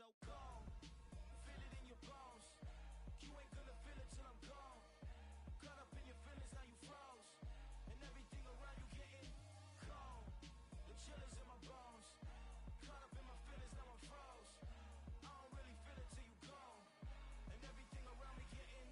so gone. Feel it in your bones. You ain't gonna feel it till I'm gone. Caught up in your feelings, now you froze. And everything around you getting cold. The chillers in my bones. Caught up in my feelings, now I'm froze. I don't really feel it till you gone. And everything around me getting.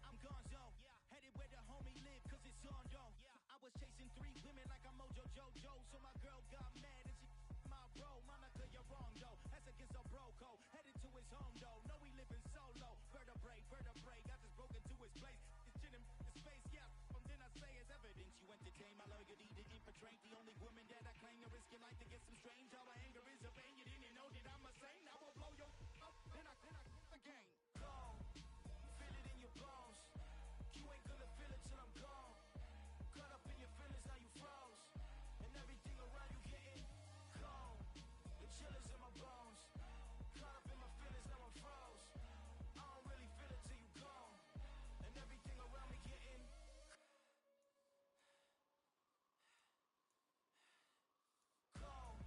I'm gonzo. Headed where the homie live, cause it's on though. I was chasing 3 women like I'm Mojo Jojo. So my girl got mad and she my bro. Mama, cause you're wrong though. That's against a bro code. Headed to his home though. No, we living solo. Vertebrae. I just broke into his place. It's chin in the space, yeah. Then I say it's evidence you entertain my loyalty to infiltrate. The only woman that I claim to risk your life to get some strange. All my anger is a pain. You didn't know that I'm a saint. I will blow your up. Then I again. Gone. Feel it in your bones. You ain't gonna feel it till I'm gone. Caught up in your feelings, now you froze. And everything around you getting cold. The chillers in my bones. Caught up in my feelings, now I'm froze. I don't really feel it till you gone. And everything around me getting cold.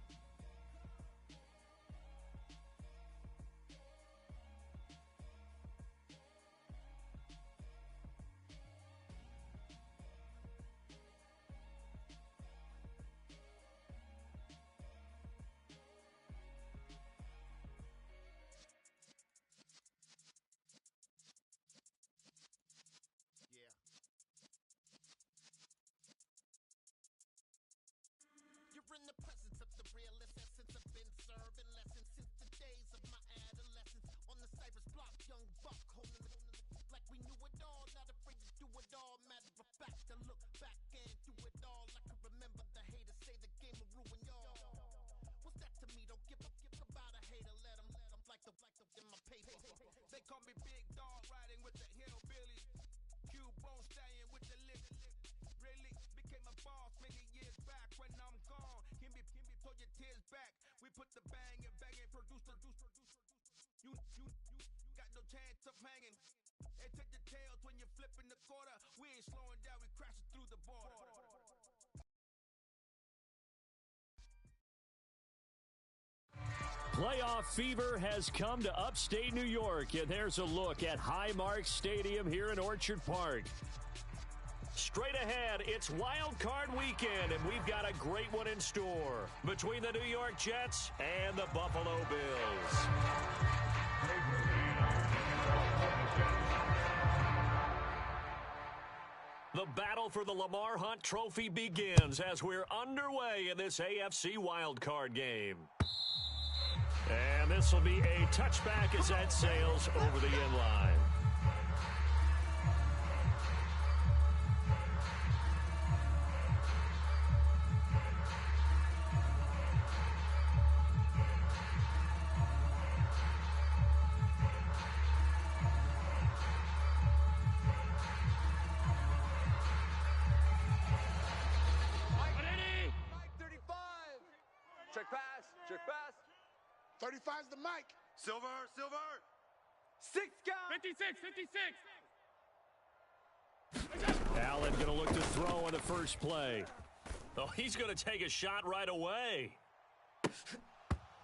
You're in the presence of the realest essence. I've been serving lessons since the days of my adolescence. On the Cypress block, young buck holding it like we knew it all. Not afraid to do it all. Matter of fact, to look back and do it all. I can remember the haters say the game will ruin y'all. What's that to me? Don't give a about a hater. Let them like the in my paper. They call me Big Dog, riding with the hillbillies. Cubone staying with the lift. Really became a boss many years back. When I'm gone, give me pull your tears back. We put the bang and produce. You got no chance of hanging. And take your tails when you're flipping the quarter. We ain't slowing down, we crashing through the border. Playoff fever has come to upstate New York, and there's a look at Highmark Stadium here in Orchard Park. Straight ahead, it's Wild Card Weekend, and we've got a great one in store between the New York Jets and the Buffalo Bills. The battle for the Lamar Hunt Trophy begins as we're underway in this AFC wildcard game. And this will be a touchback as that sails over the end line. Check pass. 35's the mic. Silver. 6 count. 56. Allen going to look to throw on the first play. Oh, he's going to take a shot right away.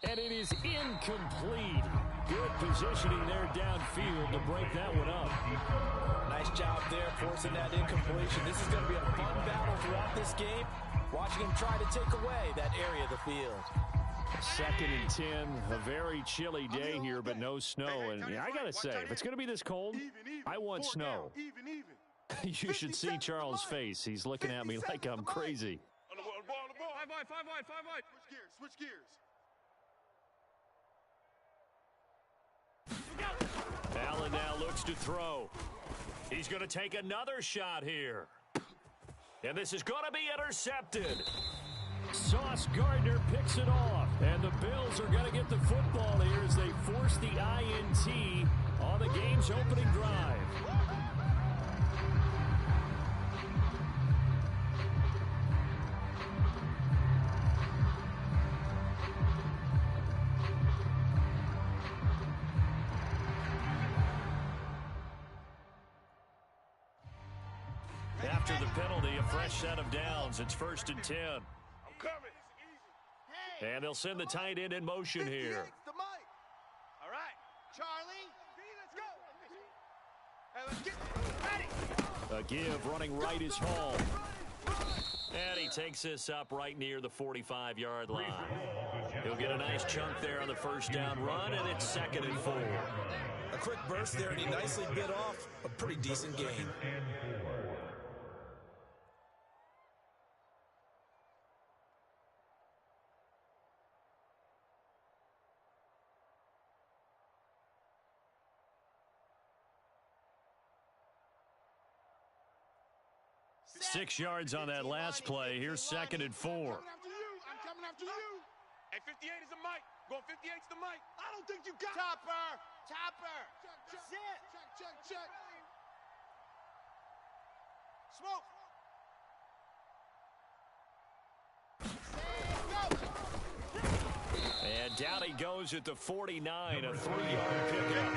And it is incomplete. Good positioning there downfield to break that one up. Nice job there forcing that incompletion. This is going to be a fun battle throughout this game. Watching him try to take away that area of the field. 2nd and 10, a very chilly day here, but no snow. And I got to say, if it's going to be this cold, I want snow. You should see Charles' face. He's looking at me like I'm crazy. On the ball. 5 wide. Switch gears. Allen now looks to throw. He's going to take another shot here. And this is going to be intercepted. Sauce Gardner picks it off. And the Bills are going to get the football here as they force the INT on the game's opening drive. After the penalty, a fresh set of downs. It's 1st and 10. I'm coming. And they'll send the tight end in motion here. A give running right is Hall. And he takes this up right near the 45-yard line. He'll get a nice chunk there on the first down run, and it's 2nd and 4. A quick burst there, and he nicely bit off a pretty decent gain. Six yards on that last play. Here's 2nd and 4. I'm coming after you. Hey, 58 is the mic. Going 58's the mic. I don't think you got Chopper! Chopper! Check, Zip! check. Smoke! And down he goes at the 49, a 3-yard pickup.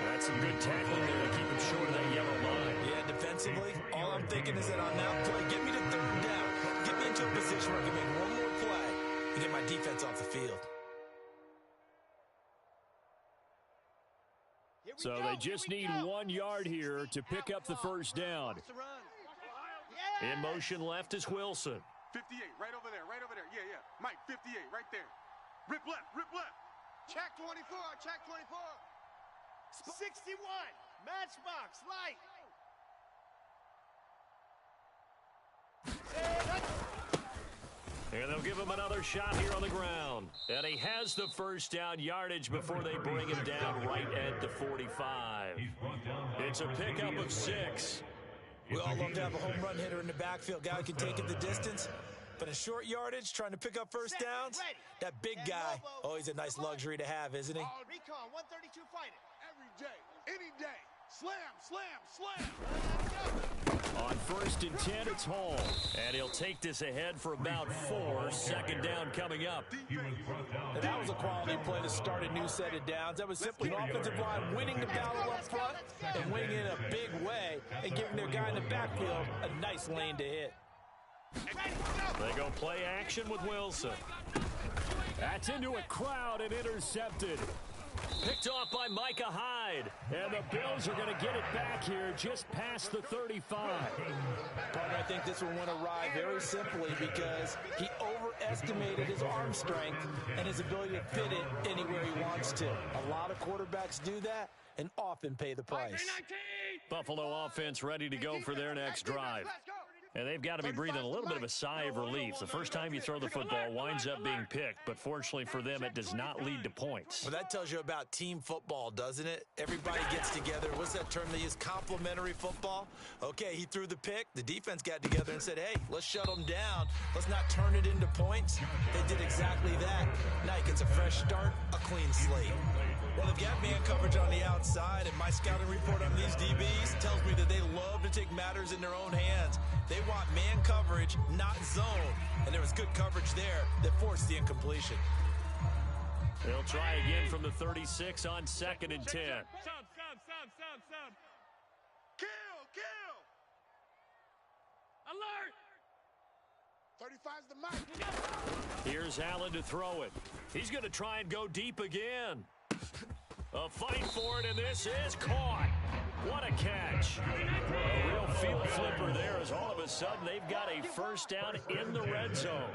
That's some good tackling there to keep him short of that yellow line. Yeah, defensively, all I'm thinking is that on that play, get me to 3rd down. Get me into a position where I can make one more play and get my defense off the field. So they just need 1 yard here to pick up the first down. In motion left is Wilson. 58, right over there. Yeah. Mike, 58, right there. Rip left. Check 24, check 24. 61, matchbox, light. And they'll give him another shot here on the ground. And he has the first down yardage before they bring him down right at the 45. It's a pickup of 6. We all love to have a home run hitter in the backfield. Guy who can take it the distance. But in short yardage, trying to pick up first downs, that big guy, oh, he's a nice luxury to have, isn't he? Recon, 132 fighter. every day, any day. Slam. On 1st and 10, it's Hall. And he'll take this ahead for about 4. 2nd down coming up. And that was a quality play to start a new set of downs. That was simply an offensive line winning the battle up front and winning in a big way and giving their guy in the backfield a nice lane to hit. They go play action with Wilson. That's into a crowd and intercepted. Picked off by Micah Hyde. And the Bills are going to get it back here just past the 35. But I think this one went awry very simply because he overestimated his arm strength and his ability to fit it anywhere he wants to. A lot of quarterbacks do that and often pay the price. Buffalo offense ready to go for their next drive. And they've got to be breathing a little bit of a sigh of relief. The first time you throw the football winds up being picked, but fortunately for them, it does not lead to points. Well, that tells you about team football, doesn't it? Everybody gets together. What's that term they use? Complementary football? Okay, he threw the pick. The defense got together and said, hey, let's shut them down. Let's not turn it into points. They did exactly that. Now he gets a fresh start, a clean slate. Well, they've got man coverage on the outside, and my scouting report on these DBs tells me that they love to take matters in their own hands. They want man coverage, not zone. And there was good coverage there that forced the incompletion. They'll try again from the 36 on 2nd and 10. Sub. Kill. Alert! 35's the mic. Here's Allen to throw it. He's going to try and go deep again. A fight for it, and this is caught. What a catch. A real field flipper there as all of a sudden they've got a first down in the red zone.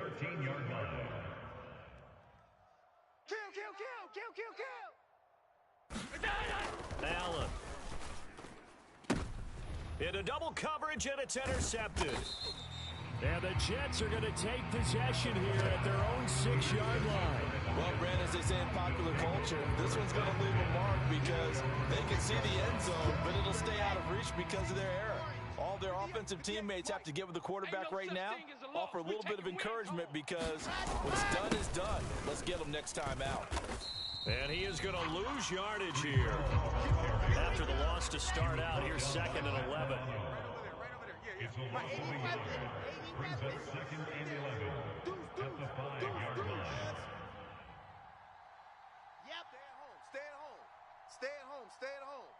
Kill. Allen. Into double coverage, and it's intercepted. And the Jets are going to take possession here at their own 6-yard line. Well, Brent, as they say in popular culture, this one's going to leave a mark because they can see the end zone, but it'll stay out of reach because of their error. All their offensive teammates have to give the quarterback right now, offer a little bit of encouragement because what's done is done. Let's get them next time out. And he is going to lose yardage here. After the loss to start out, here's 2nd and 11. My 85 brings us 2nd and 11 at the 5-yard line. Yep. Stay at home.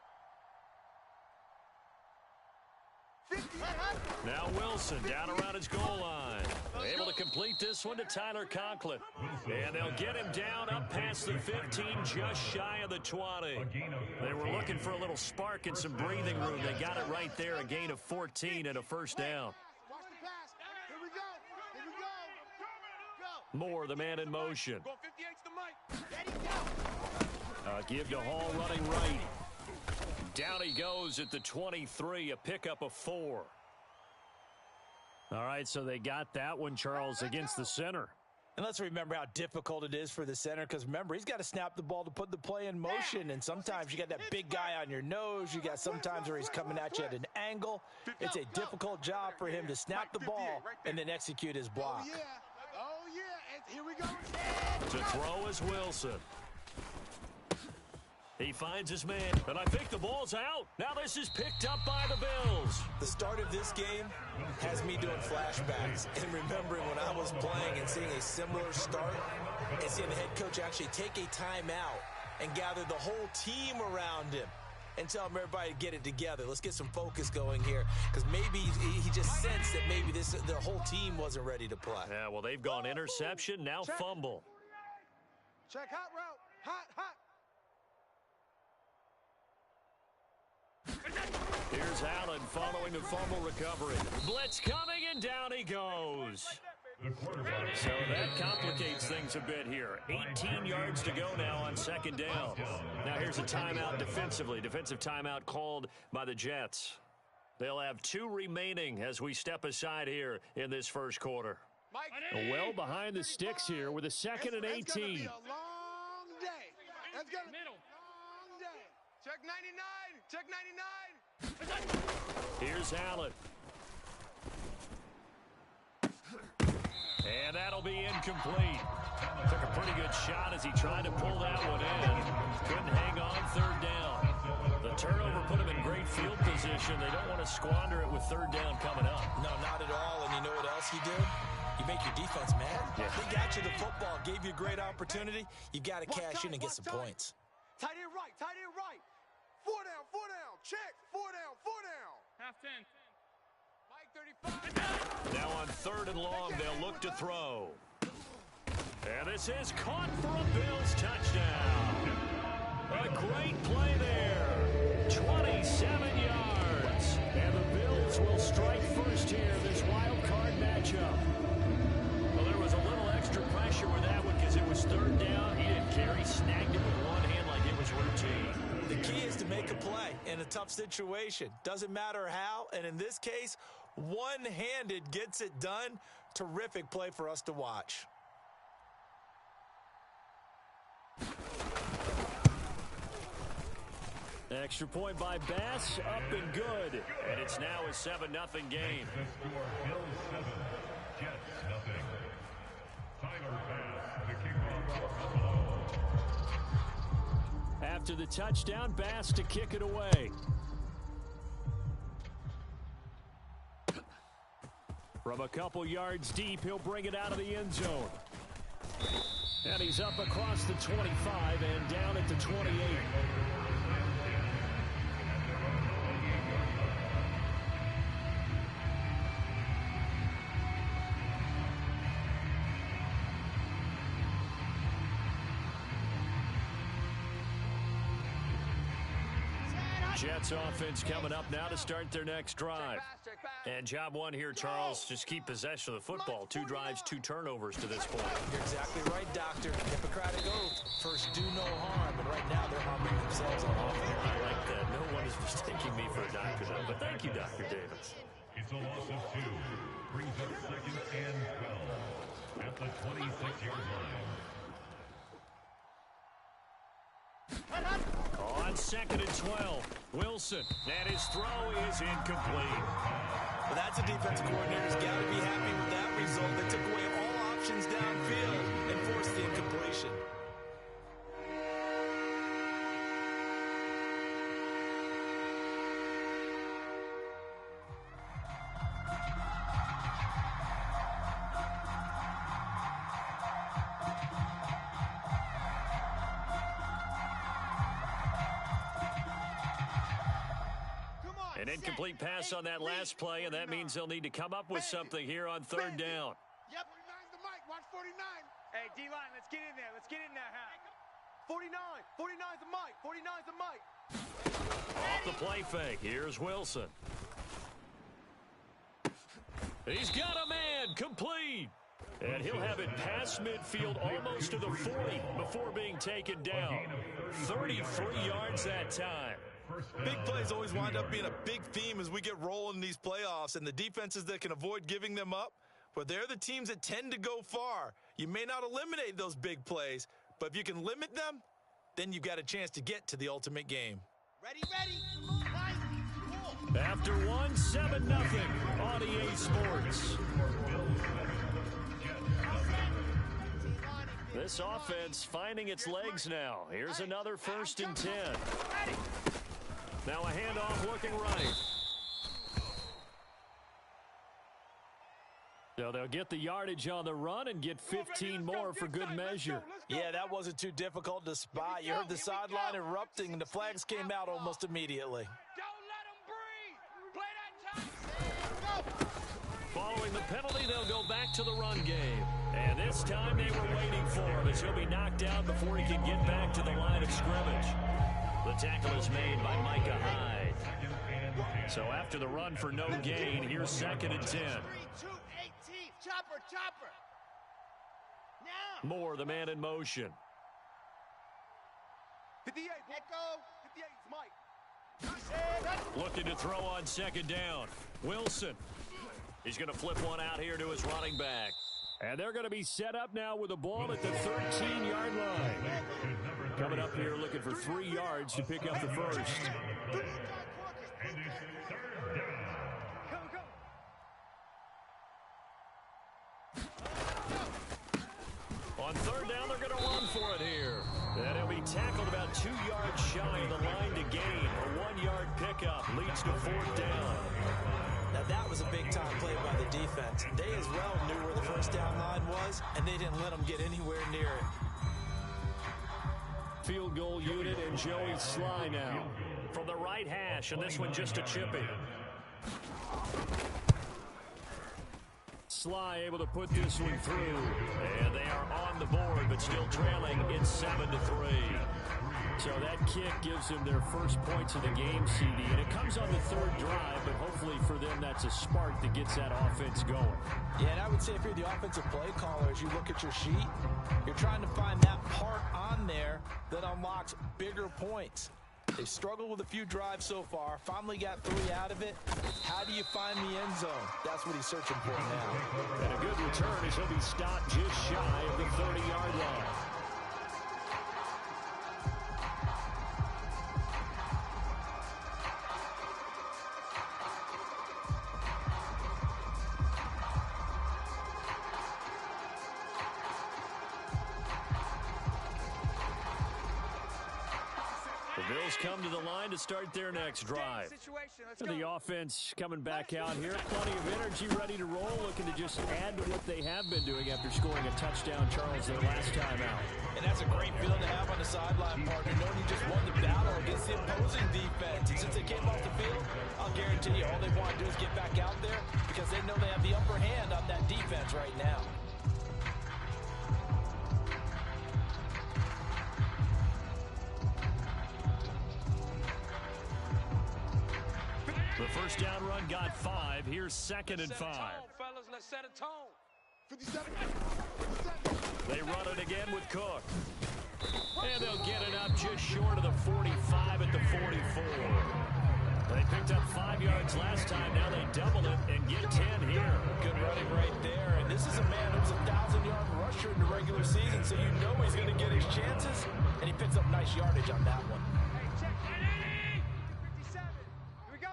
50 Now Wilson down around his goal line. Able to complete this one to Tyler Conklin. And they'll get him down up past the 15, just shy of the 20. They were looking for a little spark and some breathing room. They got it right there, a gain of 14 and a first down. Watch the pass. Here we go. Here we go. Moore, the man in motion. Going 58's the mic. Give to Hall running right. Down he goes at the 23, a pickup of 4. All right, so they got that one, Charles, against the center. And let's remember how difficult it is for the center, because remember, he's got to snap the ball to put the play in motion, and sometimes you got that big guy on your nose. You got sometimes where he's coming at you at an angle. It's a difficult job for him to snap the ball and then execute his block. Oh, yeah. Oh, yeah. And here we go. To throw is Wilson. He finds his man, and I think the ball's out. Now this is picked up by the Bills. The start of this game has me doing flashbacks and remembering when I was playing and seeing a similar start and seeing the head coach actually take a timeout and gather the whole team around him and tell everybody to get it together. Let's get some focus going here, because maybe he just sensed that maybe the whole team wasn't ready to play. Yeah, well, they've gone interception, now fumble. Check hot route. Hot. Here's Allen following the fumble recovery. Blitz coming, and down he goes. So that complicates things a bit here. 18 yards to go now on second down. Now here's a timeout defensively. Defensive timeout called by the Jets. They'll have 2 remaining as we step aside here in this first quarter. Well behind the sticks here with a second and 18. It's going to be a long day. It's going to be a long day. Check 99. Check 99. Here's Allen. And that'll be incomplete. Took a pretty good shot as he tried to pull that one in. Couldn't hang on third down. The turnover put him in great field position. They don't want to squander it with third down coming up. No, not at all. And you know what else you do? You make your defense mad. Yeah. They got you the football, gave you a great opportunity. You got to cash in and get some points. Tight end right. 4 down. Check. 4 down. Half 10. Mike 35. Now on third and long, they'll look to throw. And this is caught for a Bills touchdown. A great play there. 27 yards. And the Bills will strike first here in this wild card matchup. Well, there was a little extra pressure with that one because it was third down. He didn't care. He snagged it with one hand like it was routine. The key is to make a play in a tough situation. Doesn't matter how, and in this case, one-handed gets it done. Terrific play for us to watch. Extra point by Bass, up and good. And it's now a 7-0 game. The score, Bills 7, Jets 0. Tyler Bass, the kickoff for Buffalo. After the touchdown, Bass to kick it away. From a couple yards deep, he'll bring it out of the end zone. And he's up across the 25 and down at the 28. Jets offense coming up now to start their next drive. And job one here, Charles, just keep possession of the football. 2 drives, 2 turnovers to this point. You're exactly right, Doctor. Hippocratic oath. First, do no harm. And right now, they're harming themselves an awful lot. I like that. No one is mistaking me for a doctor, though. But thank you, Dr. Davis. It's a loss of 2. Brings up second and 12 at the 26-yard line. On second and 12, Wilson, and his throw is incomplete. Well, that's a defensive coordinator's got to be happy with that result. They took away all options downfield and forced the incompletion. An incomplete pass on that last play, and that means they'll need to come up with something here on third down. Yep. 49's the mic. Watch 49. Hey, D-line, let's get in there. Let's get in there, half. 49. 49's the mic. 49's the mic. Off the play fake. Here's Wilson. He's got a man complete. And he'll have it past midfield almost to the 40 before being taken down. 33 yards that time. Big plays always wind up being a big theme as we get rolling in these playoffs, and the defenses that can avoid giving them up, well, they're the teams that tend to go far. You may not eliminate those big plays, but if you can limit them, then you've got a chance to get to the ultimate game. Ready, ready. Nice. After 1, 7-0 on EA Sports. This offense finding its legs now. Here's another 1st and 10. Now a handoff looking right. So they'll get the yardage on the run and get 15 more for good measure. Yeah, that wasn't too difficult to spot. You heard the sideline erupting, and the flags came out almost immediately. Following the penalty, they'll go back to the run game. And this time they were waiting for him as he'll be knocked down before he can get back to the line of scrimmage. The tackle is made by Micah Hyde. So after the run for no gain, here's 2nd and 10. 3, 2, 18. Chopper, chopper. Now. Moore, the man in motion. 58. Echo. 58's Mike. Looking to throw on 2nd down. Wilson. He's going to flip one out here to his running back. And they're going to be set up now with the ball at the 13-yard line. Coming up here looking for 3 yards to pick up the first. On 3rd down, they're going to run for it here. And he'll be tackled about 2 yards shy of the line to gain. A 1-yard pickup leads to 4th down. Now that was a big-time play by the defense. They as well knew where the 1st down line was, and they didn't let them get anywhere near it. Field goal unit and Joey Sly now. From the right hash, and this one just a chippy. Sly able to put this one through. And they are on the board, but still trailing. It's 7-3. So that kick gives them their first points of the game, CD. And it comes on the 3rd drive, but hopefully for them that's a spark that gets that offense going. Yeah, and I would say if you're the offensive play caller, as you look at your sheet, you're trying to find that part on there that unlocks bigger points. They've struggled with a few drives so far, finally got 3 out of it. How do you find the end zone? That's what he's searching for now. And a good return as he'll be stopped just shy of the 30-yard line. Bills come to the line to start their next drive. The offense coming back out here. Plenty of energy, ready to roll, looking to just add to what they have been doing after scoring a touchdown, Charles, their last time out. And that's a great feeling to have on the sideline, partner, knowing you just won the battle against the opposing defense. And since they came off the field, I'll guarantee you all they want to do is get back out there because they know they have the upper hand on that defense right now. The first down run got 5. Here's 2nd and 5. Fellas, let's set a tone. 57. They run it again with Cook. And they'll get it up just short of the 45 at the 44. They picked up 5 yards last time. Now they doubled it and get 10 here. Good running right there. And this is a man who's a 1,000-yard rusher in the regular season, so you know he's going to get his chances. And he picks up nice yardage on that one. Hey, check. 57. Here we go.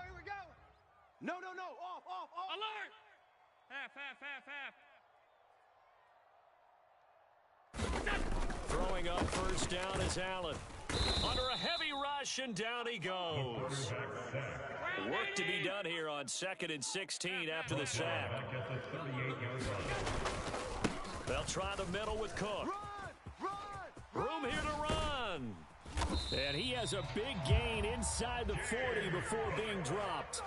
No. Off. Alert. Half. Throwing up first down is Allen. Under a heavy rush, and down he goes. Work to be done here on 2nd and 16 after the sack. They'll try the middle with Cook. Run! Room here to run. And he has a big gain inside the 40 before being dropped.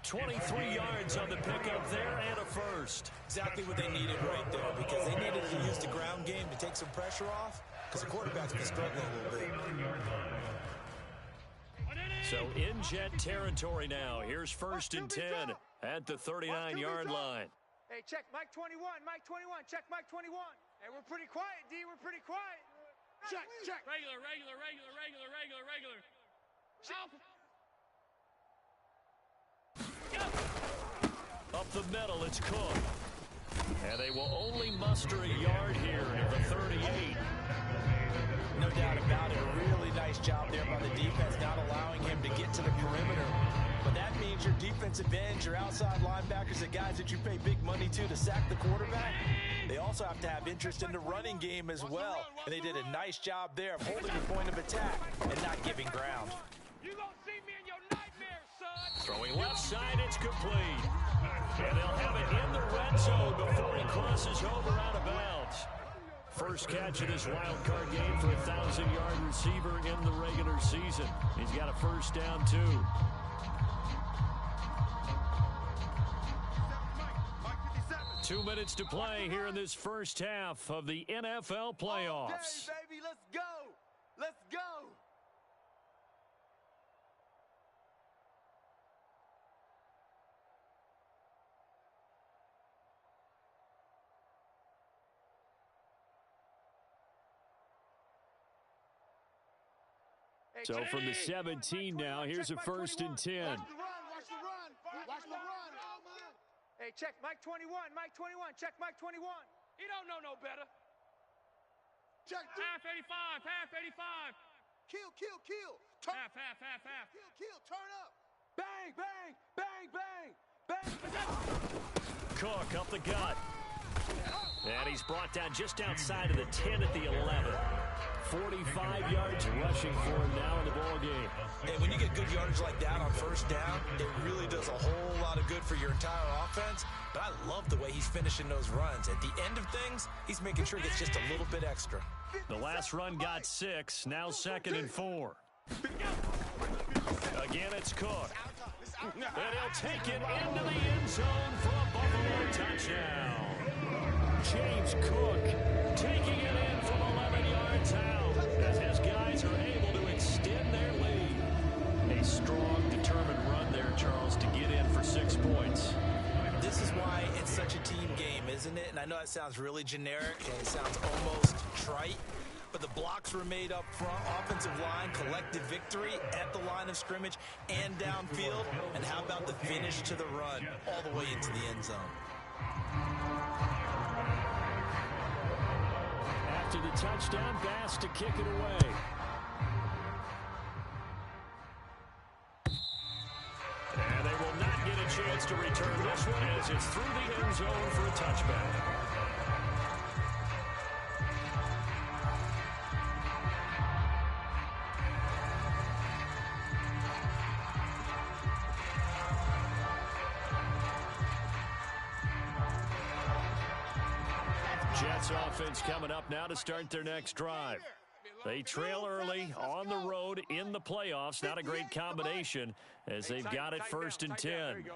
23 yards on the pickup there and a first. Exactly what they needed right there, because they needed to use the ground game to take some pressure off, because the quarterback's been struggling a little bit. So in Jet territory now. Here's 1st and 10 at the 39-yard line. Hey, check Mike 21, Mike 21, check Mike 21. Hey, we're pretty quiet, D, we're pretty quiet. Check. Regular. Up the middle, it's Cook. And they will only muster a yard here at the 38. No doubt about it. A really nice job there by the defense, not allowing him to get to the perimeter. But that means your defensive ends, your outside linebackers, the guys that you pay big money to sack the quarterback, they also have to have interest in the running game as well. And they did a nice job there of holding the point of attack and not giving ground. You gonna see me in your nightmares, son. Throwing left side, it's complete. And they'll have it in the red zone before he crosses over out of bounds. First catch of this wild card game for a 1,000-yard receiver in the regular season. He's got a first down, too. Mike 57. 2 minutes to play here in this first half of the NFL playoffs. All day, baby, let's go. Let's go. So from the 17 now, here's a 1st and 10. Watch the run. Hey, check Mike 21, Mike 21, check Mike 21. He don't know no better. Check. Half 85. Kill. Turn. Half. Kill. Turn up. Bang. Cook up the gut. And he's brought down just outside of the 10 at the 11. 45 yards rushing for him now in the ball game. And when you get good yardage like that on first down, it really does a whole lot of good for your entire offense. But I love the way he's finishing those runs. At the end of things, he's making sure he gets just a little bit extra. The last run got 6, now 2nd and 4. Again, it's Cook. And he'll take it into the end zone for a Buffalo touchdown. James Cook taking it in from 11 yards out as his guys are able to extend their lead. A strong, determined run there, Charles, to get in for 6 points. This is why it's such a team game, isn't it? And I know that sounds really generic and it sounds almost trite, but the blocks were made up front, offensive line, collective victory at the line of scrimmage and downfield. And how about the finish to the run all the way into the end zone? After the touchdown, Bass to kick it away. And they will not get a chance to return this one as it's through the end zone for a touchback. Jets offense coming up now to start their next drive. They trail early on the road in the playoffs. Not a great combination as they've got it 1st and 10.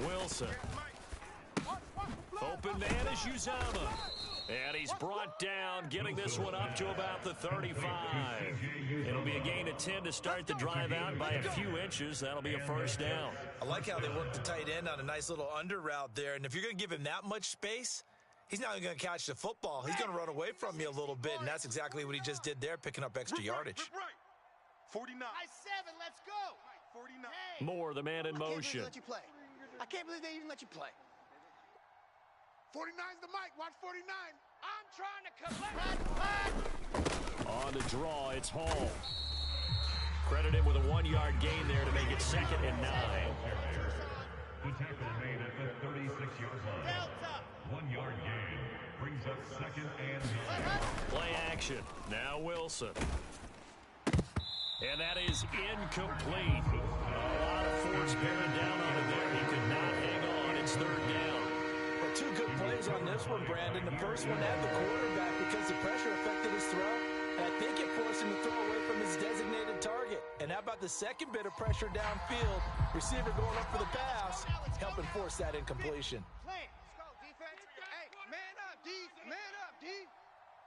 Wilson. Open man is Uzama. And he's brought down, getting this one up to about the 35. It'll be a gain of 10 to start the drive out by a few inches. That'll be a first down. I like how they work the tight end on a nice little under route there. And if you're going to give him that much space, he's not even going to catch the football. He's going to run away from you a little bit, and that's exactly what he just did there, picking up extra yardage. 49. High 7, let's go. 49. Moore, the man in motion. I can't believe they even let you play. 49's the mic. Watch 49. I'm trying to collect. On the draw, it's Hall. Credit him with a 1-yard gain there to make it 2nd and 9. The tackle made at the 36-yard line. 1-yard gain brings up 2nd and 9. Play action. Now Wilson. And that is incomplete. A lot of force bearing down on him there. He could not hang on. It's 3rd down. Well, 2 good plays on this one, Brandon. The first one at the quarterback because the pressure affected his throw. And I think it forced him to throw away from his designated target. And how about the second bit of pressure downfield? Receiver going up for the pass, helping force that incompletion. Let's go, defense. Hey, man up, D. Man up, D.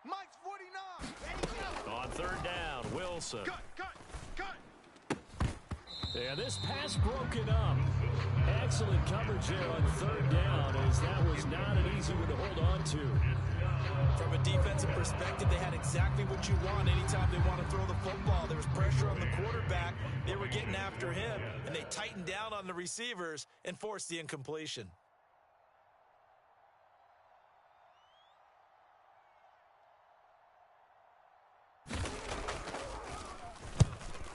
Mike's 49. Ready, go. On third down, Wilson. Cut. And this pass broken up. Excellent coverage there on third down, as that was not an easy one to hold on to. From a defensive perspective, they had exactly what you want anytime they want to throw the football. There was pressure on the quarterback. They were getting after him, and they tightened down on the receivers and forced the incompletion.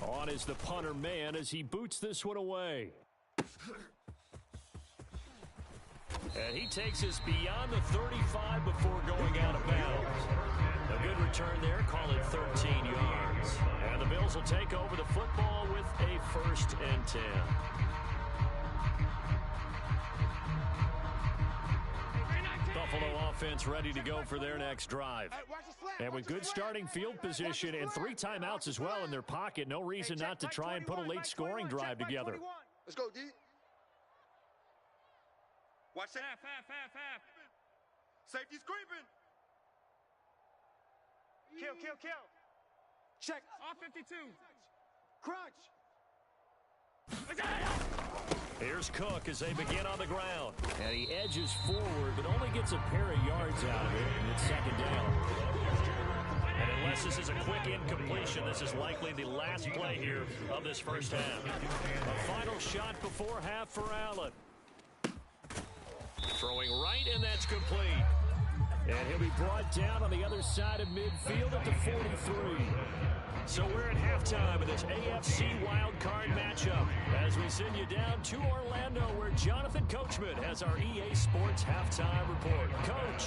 On is the punter man as he boots this one away. And he takes us beyond the 35 before going out of bounds. A good return there, call it 13 yards. And the Bills will take over the football with a 1st and 10. Buffalo offense ready to go for their next drive. And with good starting field position and 3 timeouts as well in their pocket, no reason not to try and put a late scoring drive together. Let's go, D. Watch that. Half. Safety's creeping. Kill. Check. All 52. Crunch. Here's Cook as they begin on the ground. And he edges forward, but only gets a pair of yards out of it, and it's 2nd down. And unless this is a quick incompletion, this is likely the last play here of this first half. A final shot before half for Allen. Throwing right, and that's complete. And he'll be brought down on the other side of midfield at the 43. So we're at halftime of this AFC wildcard matchup as we send you down to Orlando, where Jonathan Coachman has our EA Sports halftime report. Coach.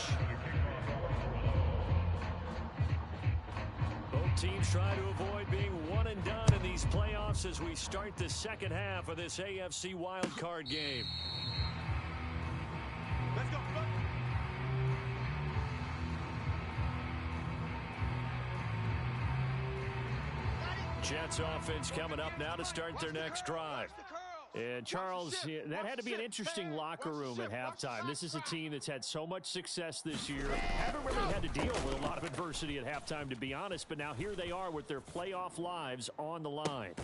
Both teams try to avoid being one and done in these playoffs as we start the second half of this AFC wildcard game. Let's go. Jets offense coming up now to start their next drive. And Charles, that had to be an interesting locker room at halftime. This is a team that's had so much success this year. Haven't really had to deal with a lot of adversity at halftime, to be honest, but now here they are with their playoff lives on the line.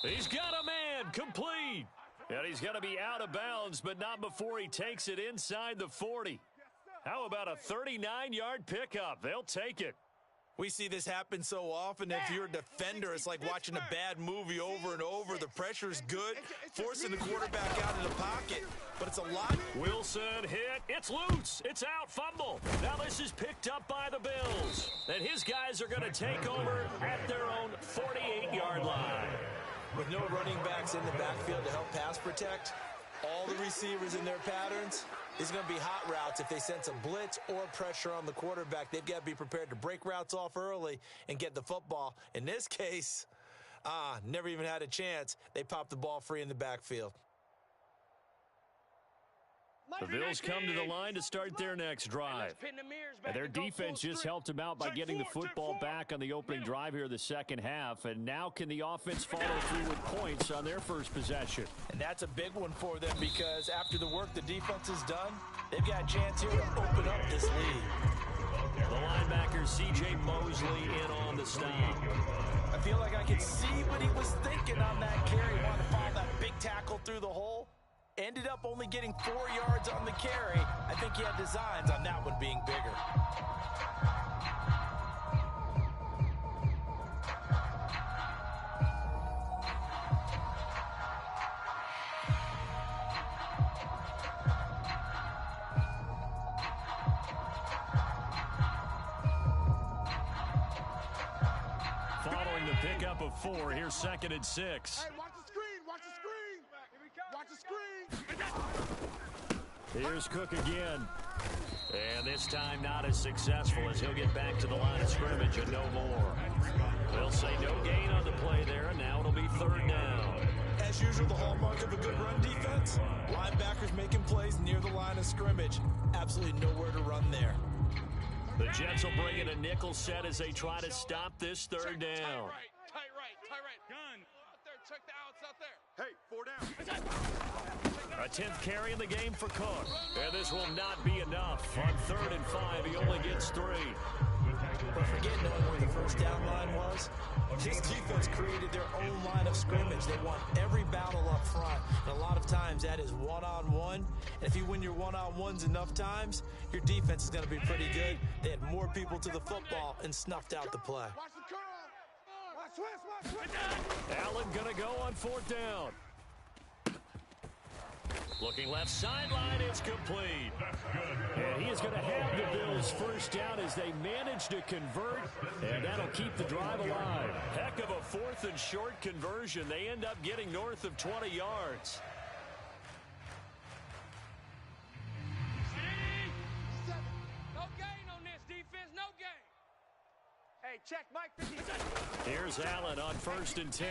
He's got a man, complete. And he's going to be out of bounds, but not before he takes it inside the 40. How about a 39-yard pickup? They'll take it. We see this happen so often. If you're a defender, it's like watching a bad movie over and over. The pressure's good, forcing the quarterback out of the pocket, but it's a lot. Wilson hit. It's loose. It's out. Fumble. Now this is picked up by the Bills. And his guys are going to take over at their own 48-yard line. With no running backs in the backfield to help pass protect, all the receivers in their patterns, is going to be hot routes. If they sense a blitz or pressure on the quarterback, they've got to be prepared to break routes off early and get the football. In this case, never even had a chance. They popped the ball free in the backfield. The Bills come to the line to start their next drive. And their defense just helped them out by getting the football back on the opening drive here the second half. And now can the offense follow through with points on their first possession? And that's a big one for them because after the work the defense has done, they've got a chance here to open up this lead. The linebacker C.J. Mosley in on the stop. I feel like I could see what he was thinking on that carry. Wanted to follow that big tackle through the hole. Ended up only getting 4 yards on the carry. I think he had designs on that one being bigger. Following the pickup of 4, here's 2nd and 6. Hey, watch the screen. Watch the screen. Watch the screen. Here's Cook again. And this time not as successful as he'll get back to the line of scrimmage and no more. They'll say no gain on the play there, and now it'll be 3rd down. As usual, the hallmark of a good run defense, linebackers making plays near the line of scrimmage. Absolutely nowhere to run there. The Jets will bring in a nickel set as they try to stop this third down. Tight right. Gun. Out there, check the outs out there. Hey, 4 down. A 10th carry in the game for Cook. And this will not be enough. On 3rd and 5, he only gets 3. But forget knowing where the first down line was. This defense created their own line of scrimmage. They won every battle up front. And a lot of times that is one-on-one. And if you win your one-on-ones enough times, your defense is going to be pretty good. They had more people to the football and snuffed out the play. Watch the curl. Watch switch. Allen going to go on 4th down. Looking left sideline, it's complete. And he is going to have the Bills first down as they manage to convert, and that'll keep the drive alive. Heck of a 4th and short conversion. They end up getting north of 20 yards. No gain on this defense, no gain. Hey, check Mike 50. Here's Allen on 1st and 10.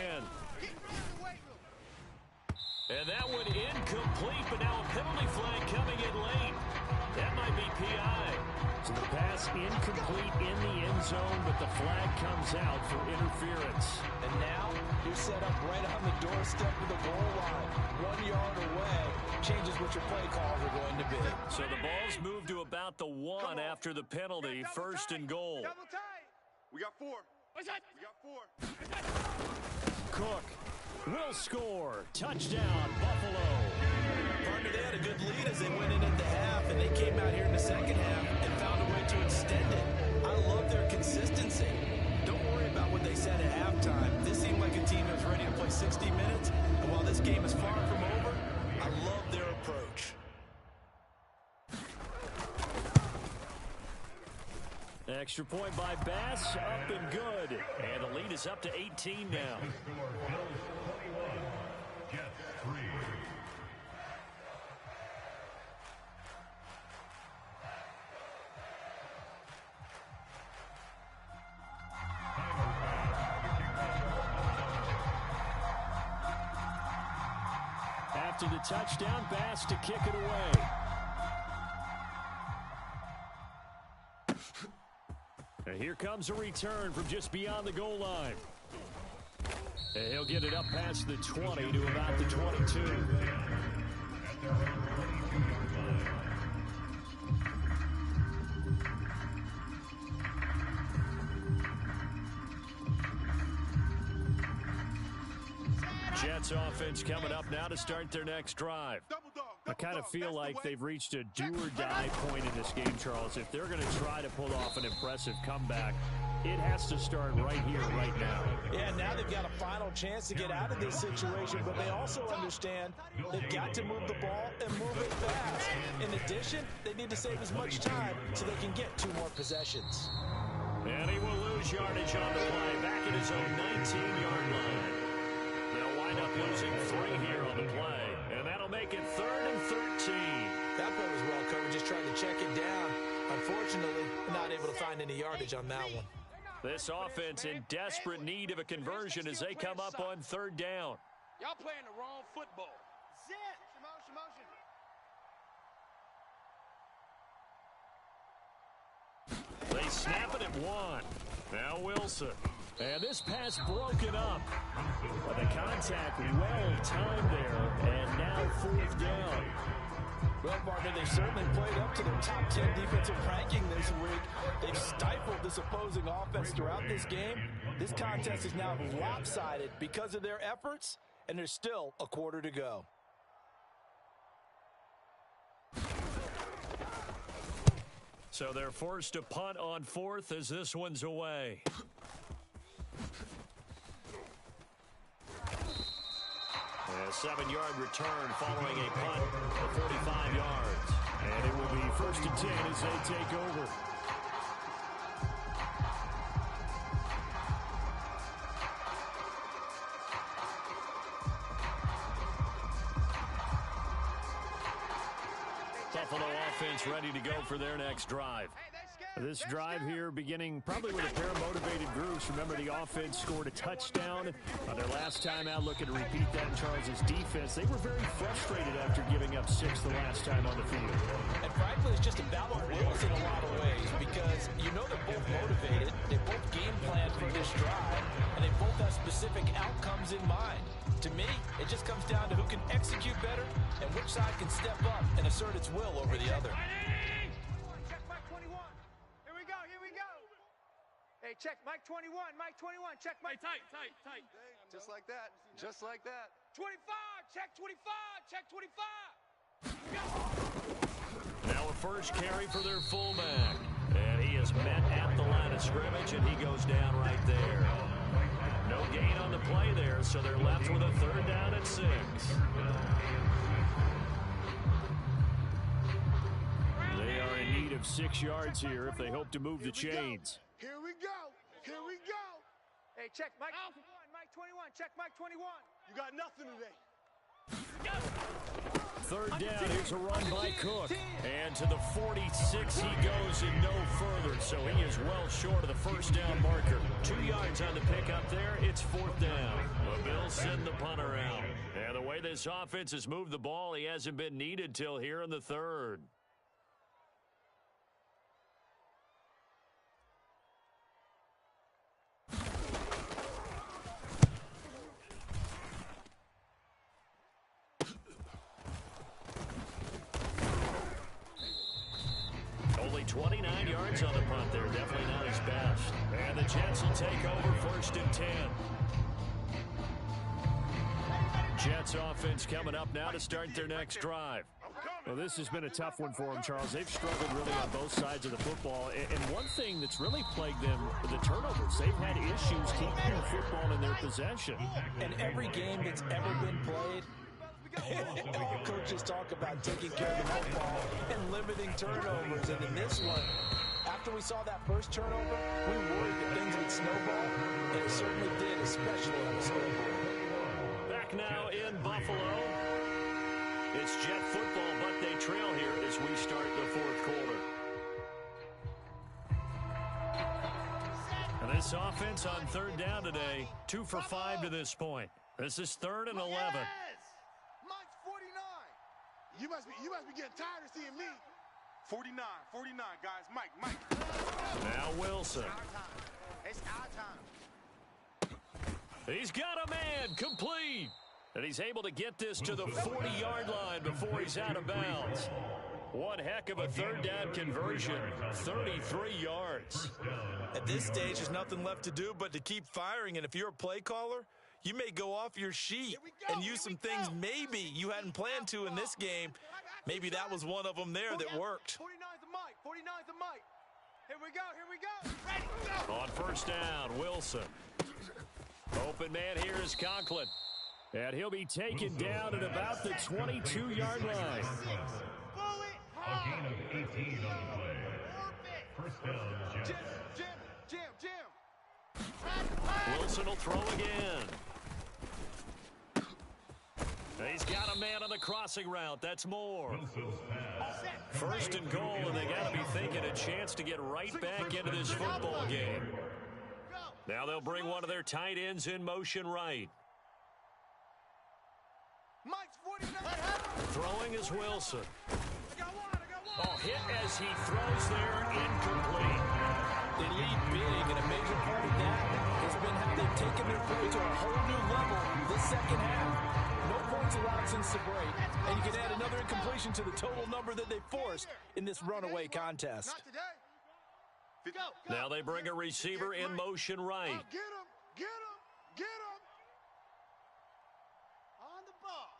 And that one incomplete, but now a penalty flag coming in late. That might be PI. So the pass incomplete in the end zone, but the flag comes out for interference. And now you're set up right on the doorstep of the goal line. 1 yard away changes what your play calls are going to be. So the ball's moved to about the 1 after the penalty, 1st and goal. Double tight. We got 4. What's that? We got 4. Cook will score. Touchdown, Buffalo. Partner, they had a good lead as they went in at the half, and they came out here in the second half and found a way to extend it. I love their consistency. Don't worry about what they said at halftime. This seemed like a team that was ready to play 60 minutes, and while this game is far from over, I love their approach. Extra point by Bass, up and good. And the lead is up to 18 now. After the touchdown, Bass to kick it away. And here comes a return from just beyond the goal line. And he'll get it up past the 20 to about the 22. Jets offense coming up now to start their next drive. I kind of feel like they've reached a do-or-die point in this game, Charles. If they're going to try to pull off an impressive comeback, it has to start right here, right now. Yeah, now they've got a final chance to get out of this situation, but they also understand they've got to move the ball and move it fast. In addition, they need to save as much time so they can get 2 more possessions. And he will lose yardage on the play, back at his own 19-yard line. They'll wind up losing 3 here on the play, and that'll make it 3rd and 13. That play was well covered, just trying to check it down. Unfortunately, not able to find any yardage on that one. This offense in desperate need of a conversion as they come up on 3rd down. Y'all playing the wrong football. Zip. Motion. They snap it at 1. Now Wilson. And this pass broken up. But the contact well timed there. And now 4th down. Well, partner, they certainly played up to their top 10 defensive ranking this week. They've stifled this opposing offense throughout this game. This contest is now lopsided because of their efforts, and there's still a quarter to go. So they're forced to punt on 4th as this one's away. A 7-yard return following a punt of 45 yards. And it will be 1st and 10 as they take over. Buffalo offense ready to go for their next drive. Hey, they scared. This drive here beginning probably with a pair of motivated groups. Remember, the offense scored a touchdown on their last time out. Looking to repeat that in Charles' defense. They were very frustrated after giving up 6 the last time on the field. And frankly, it's just a battle of wills in a lot of ways because you know they're both motivated. They both game plan for this drive, and they both have specific outcomes in mind. To me, it just comes down to who can execute better and which side can step up and assert its will over the other. Check Mike 21. Here we go, here we go. Hey, check Mike 21, Mike 21. Check Mike. Hey, tight. Just like that. Just like that. 25, check 25, check 25. Now a first carry for their fullback. And he is met at the line of scrimmage, and he goes down right there. No gain on the play there, so they're left with a 3rd down at 6. They are in need of 6 yards here if they hope to move the chains. Here we go. Here we go. Hey, check Mike 21, Mike 21. Check Mike 21. You got nothing today. 3rd down, here's a run by Cook. And to the 46 he goes and no further. So he is well short of the 1st down marker. 2 yards on the pickup there. It's 4th down. The Bills send the punter out. And the way this offense has moved the ball, he hasn't been needed till here in the 3rd. Only 29 yards on the punt there. Definitely not his best. And the Jets will take over 1st and 10. Jets offense coming up now to start their next drive. Well, this has been a tough one for them, Charles. They've struggled really on both sides of the football. And one thing that's really plagued them, the turnovers. They've had issues keeping the football in their possession. And every game that's ever been played, all coaches talk about taking care of the football and limiting turnovers. And in this one, after we saw that first turnover, we worried that things would snowball, and it certainly did, especially on the scoreboard. Back now in Buffalo. It's Jet football, but they trail here as we start the 4th quarter. And this offense on 3rd down today, 2 for 5 to this point. This is 3rd and 11. Mike's 49. You must be getting tired of seeing me. 49, guys. Mike. Now Wilson. It's our time. He's got a man, complete. And he's able to get this to the 40-yard line before he's out of bounds. One heck of a 3rd down conversion, 33 yards. At this stage, there's nothing left to do but to keep firing. And if you're a play caller, you may go off your sheet and use some things maybe you hadn't planned to in this game. Maybe that was one of them there that worked. 49's a Mike. 49's a Mike. Here we go. Ready, go. On 1st down, Wilson. Open man here is Conklin. And he'll be taken down at about the 22-yard line. A gain of 18 on the play. 1st down, Jets. Jim. Wilson will throw again. He's got a man on the crossing route. That's more. 1st and goal, and they got to be thinking a chance to get right back into this football game. Now they'll bring one of their tight ends in motion right. Mike's 49. Throwing is Wilson. Oh, hit as he throws there, incomplete. They lead big, and a major part of that has been how they've taken their play to a whole new level this 2nd half. No points allowed since the break, and you can add another incompletion to the total number that they forced in this runaway contest. Not today. Now they bring a receiver in motion right. Get him. On the ball.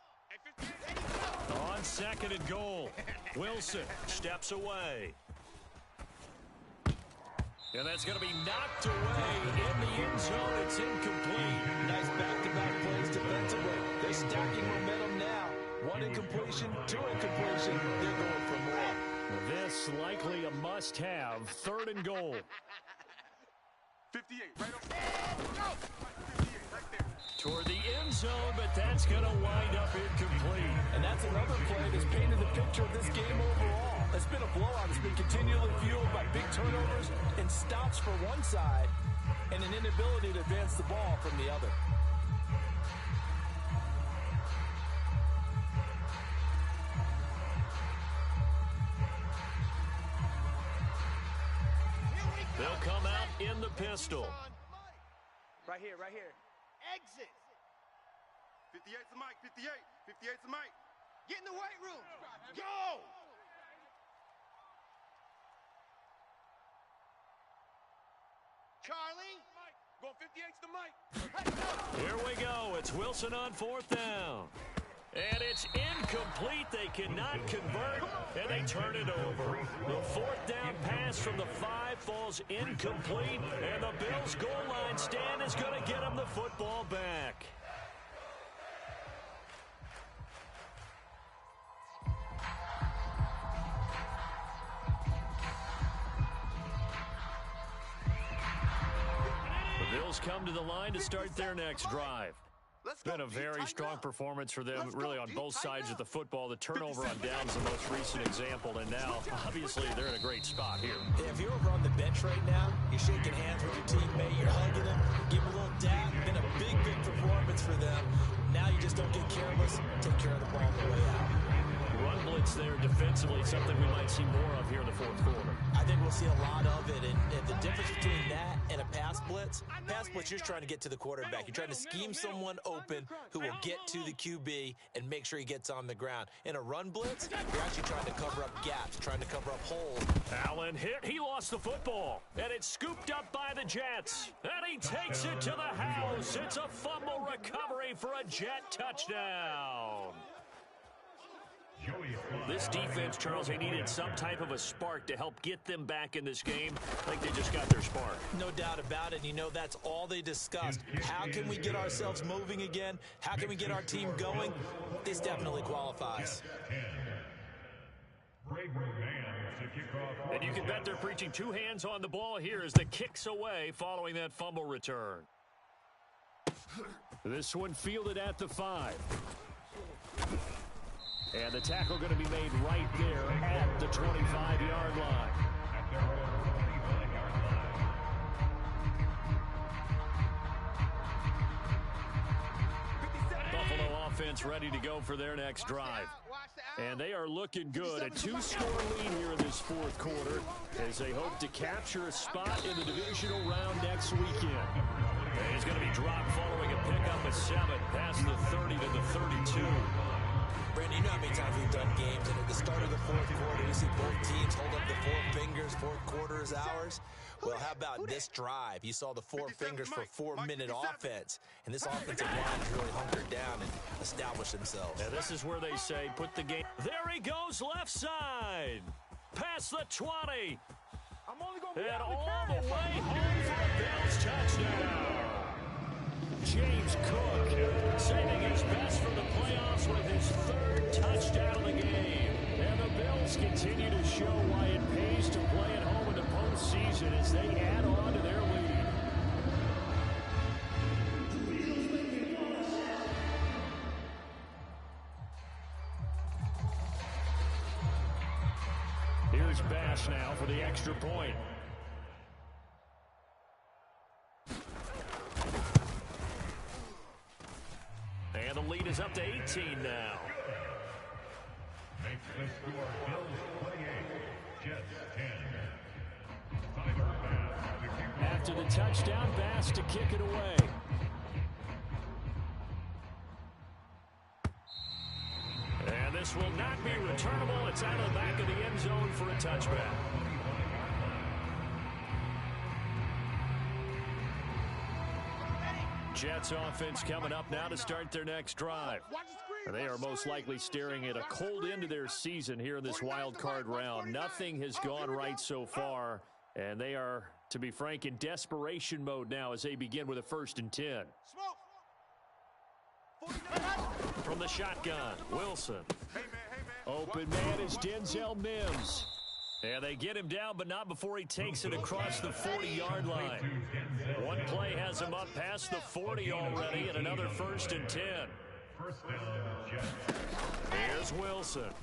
On 2nd and goal, Wilson steps away. And that's going to be knocked away in the end zone. It's incomplete. Nice back-to-back plays defensively. They're stacking momentum now. 1 incompletion, 2 incompletion. They're going for more. This likely a must-have. 3rd and goal. 58, right over. 58, right there. toward the end zone, but that's going to wind up incomplete. And that's another play that's painted the picture of this game overall. It's been a blowout. It's been continually fueled by big turnovers and stops for one side and an inability to advance the ball from the other. They'll come out in the pistol. Right here, right here. Exit. 58's the Mike, 58. 58's the Mike. Get in the weight room. Go! Charlie. Go 58's the Mike. Here we go. It's Wilson on 4th down. And it's incomplete. They cannot convert, and they turn it over. The 4th down pass from the 5 falls incomplete, and the Bills' goal line stand is going to get them the football back. The Bills come to the line to start their next drive. It's been a very strong performance for them, really, on both sides of the football. The turnover on downs the most recent example, and now, obviously, they're in a great spot here. Yeah, if you're over on the bench right now, you're shaking hands with your teammate, you're hugging him, give him a little dab. Been a big, big performance for them. Now you just don't get careless, take care of the ball on the way out. Run blitz there defensively, something we might see more of here in the 4th quarter. I think we'll see a lot of it, and the difference between that and a pass blitz, you're trying to get to the quarterback. You're trying to scheme someone open who will get to the QB and make sure he gets on the ground. In a run blitz, you're actually trying to cover up gaps, trying to cover up holes. Allen hit. He lost the football, and it's scooped up by the Jets. And he takes it to the house. It's a fumble recovery for a Jet touchdown. This defense, Charles, they needed some type of a spark to help get them back in this game. I think they just got their spark. No doubt about it. You know, that's all they discussed. How can we get ourselves moving again? How can we get our team going? This definitely qualifies. And you can bet they're preaching 2 hands on the ball here as the kick's away following that fumble return. This one fielded at the 5. And the tackle going to be made right there at the 25-yard line. Buffalo offense ready to go for their next drive. And they are looking good. A 2-score lead here in this 4th quarter as they hope to capture a spot in the divisional round next weekend. And he's going to be dropped following a pickup of 7 past the 30 to the 32. Brandon, you know how many times we've done games, and at the start of the 4th quarter, you see both teams hold up the 4 fingers, 4th quarter is ours. Well, how about this drive? You saw the 4 fingers for 4-minute offense, and this offensive line has really hunkered down and established themselves. And this is where they say, put the game. There he goes, left side. Past the 20. And all the way home for a Bills touchdown. James Cook saving his best for the playoffs with his 3rd touchdown of the game. And the Bills continue to show why it pays to play at home in the postseason as they add on to their lead. Here's Bass now for the extra point. And the lead is up to 18 now. Makes the score Bills 28, Jets 10. After the touchdown, Bass to kick it away. And this will not be returnable. It's out of the back of the end zone for a touchback. Jets offense coming up now to start their next drive. They are most likely staring at a cold end to their season here in this wild card round. Nothing has gone right so far, and they are, to be frank, in desperation mode now as they begin with a 1st and 10. From the shotgun, Wilson. Open man is Denzel Mims. And they get him down, but not before he takes it across the 40-yard line. One play has him up past the 40 already, and another 1st and 10. Here's Wilson.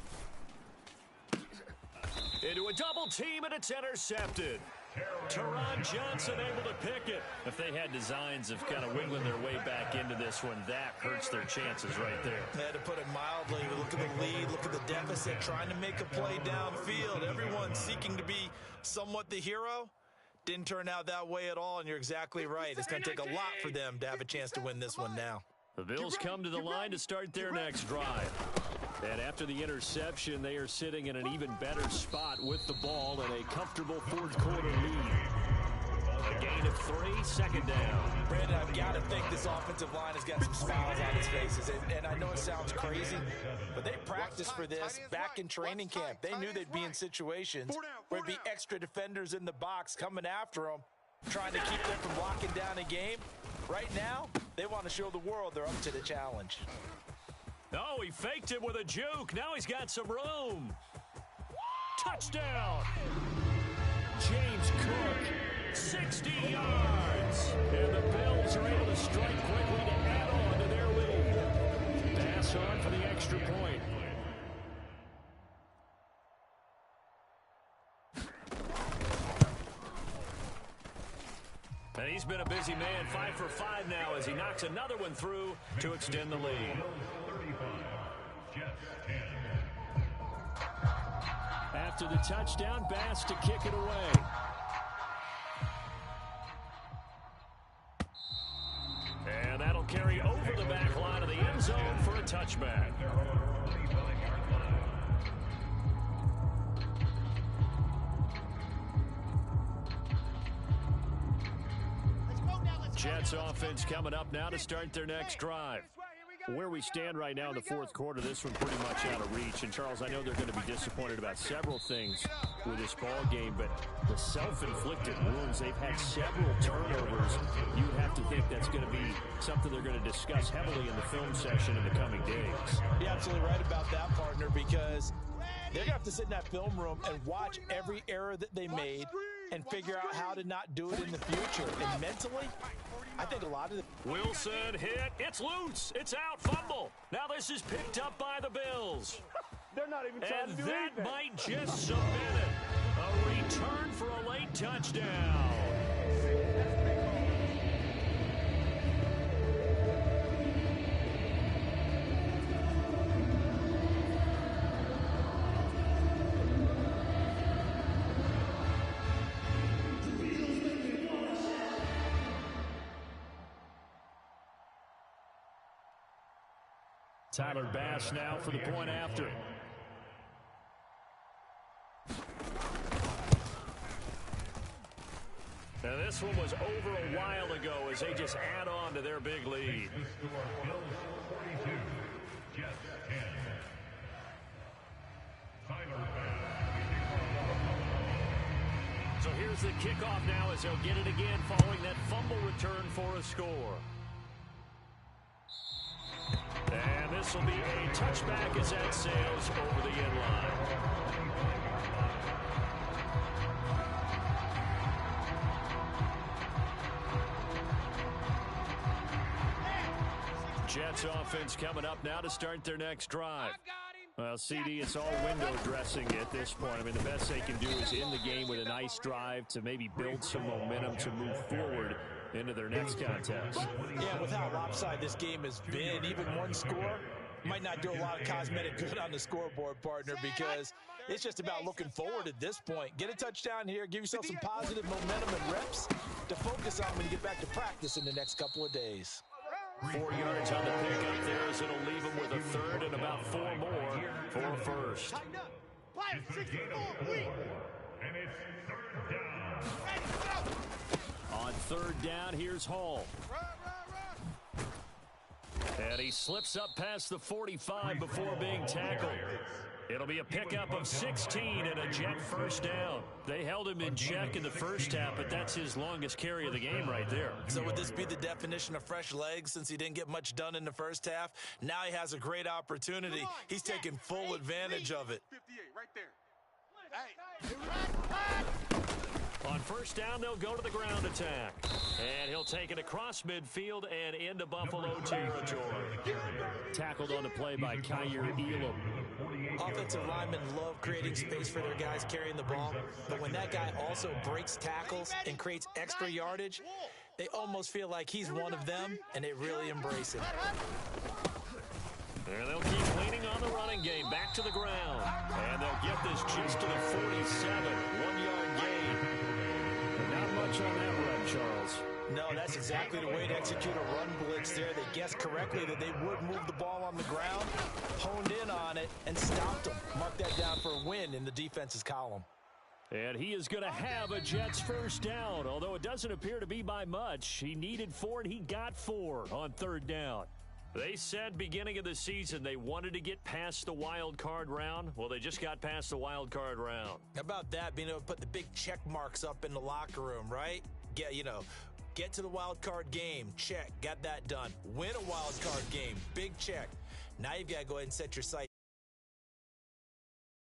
Into a double team, and it's intercepted. Teron Johnson able to pick it. If they had designs of kind of wiggling their way back into this one, that hurts their chances right there. To put it mildly, look at the lead, look at the deficit, trying to make a play downfield. Everyone seeking to be somewhat the hero. Didn't turn out that way at all, and you're exactly right. It's going to take a lot for them to have a chance to win this one now. The Bills come to the line to start their next drive. And after the interception, they are sitting in an even better spot with the ball and a comfortable fourth-quarter lead. A gain of 3, 2nd down. Brandon, I've got to think this offensive line has got some smiles on its faces. And I know it sounds crazy, but they practiced for this back in training camp. They knew they'd be in situations where there'd be extra defenders in the box coming after them, trying to keep them from locking down a game. Right now, they want to show the world they're up to the challenge. Oh, he faked it with a juke. Now he's got some room. Touchdown. James Cook, 60 yards. And the Bills are able to strike quickly to add on to their lead. Pass on for the extra point. And he's been a busy man, 5 for 5 now as he knocks another one through to extend the lead. After the touchdown, Bass to kick it away. And that'll carry over the back line of the end zone for a touchback. Jets offense coming up now to start their next drive. Where we stand right now in the fourth quarter, this one pretty much out of reach. And, Charles, I know they're going to be disappointed about several things with this ball game, but the self-inflicted wounds, they've had several turnovers. You have to think that's going to be something they're going to discuss heavily in the film session in the coming days. You're absolutely right about that, partner, because they're going to have to sit in that film room and watch every error that they made and figure out how to not do it in the future. And mentally, I think a lot of the... Wilson hit. It's loose. It's out. Fumble. Now this is picked up by the Bills. They're not even trying to do that anything. might just submit it. A return for a late touchdown. Tyler Bass now for the point after. Now this one was over a while ago as they just add on to their big lead. Bills 42, Jets 10. Tyler Bass. So here's the kickoff now as they'll get it again following that fumble return for a score. And this will be a touchback as that sails over the end line. Jets offense coming up now to start their next drive. Well, CD, it's all window dressing at this point. I mean, the best they can do is end the game with a nice drive to maybe build some momentum to move forward into their next contest. Yeah, with how lopsided this game has been, even one score might not do a lot of cosmetic good on the scoreboard, partner, because it's just about looking forward at this point. Get a touchdown here, give yourself some positive momentum and reps to focus on when you get back to practice in the next couple of days. 4 yards on the pickup there as it'll leave him with a third and about 4 more for a first. And it's 3rd down. On 3rd down, here's Hall. And he slips up past the 45 before being tackled. It'll be a pickup of 16 and a Jet first down. They held him in check in the first half, but that's his longest carry of the game right there. So would this be the definition of fresh legs since he didn't get much done in the first half? Now he has a great opportunity. He's taking full advantage of it. 58 right there. On first down, they'll go to the ground attack. And he'll take it across midfield and into Buffalo territory. Tackled on the play by Kaiir Elam. Offensive linemen love creating space for their guys carrying the ball, but when that guy also breaks tackles and creates extra yardage, they almost feel like he's one of them, and they really embrace it. And they'll keep leaning on the running game. Back to the ground. And they'll get this just to the 47. 1-yard gain. But not much on that run, Charles. No, that's exactly the way to execute a run blitz there. They guessed correctly that they would move the ball on the ground, honed in on it, and stopped them. Mark that down for a win in the defense's column. And he is going to have a Jets first down, although it doesn't appear to be by much. He needed 4, and he got 4 on third down. They said beginning of the season they wanted to get past the wild card round. Well, they just got past the wild card round. How about that, being able to put the big check marks up in the locker room, right? Get to the wild card game, check, got that done. Win a wild card game, big check. Now you've got to go ahead and set your sights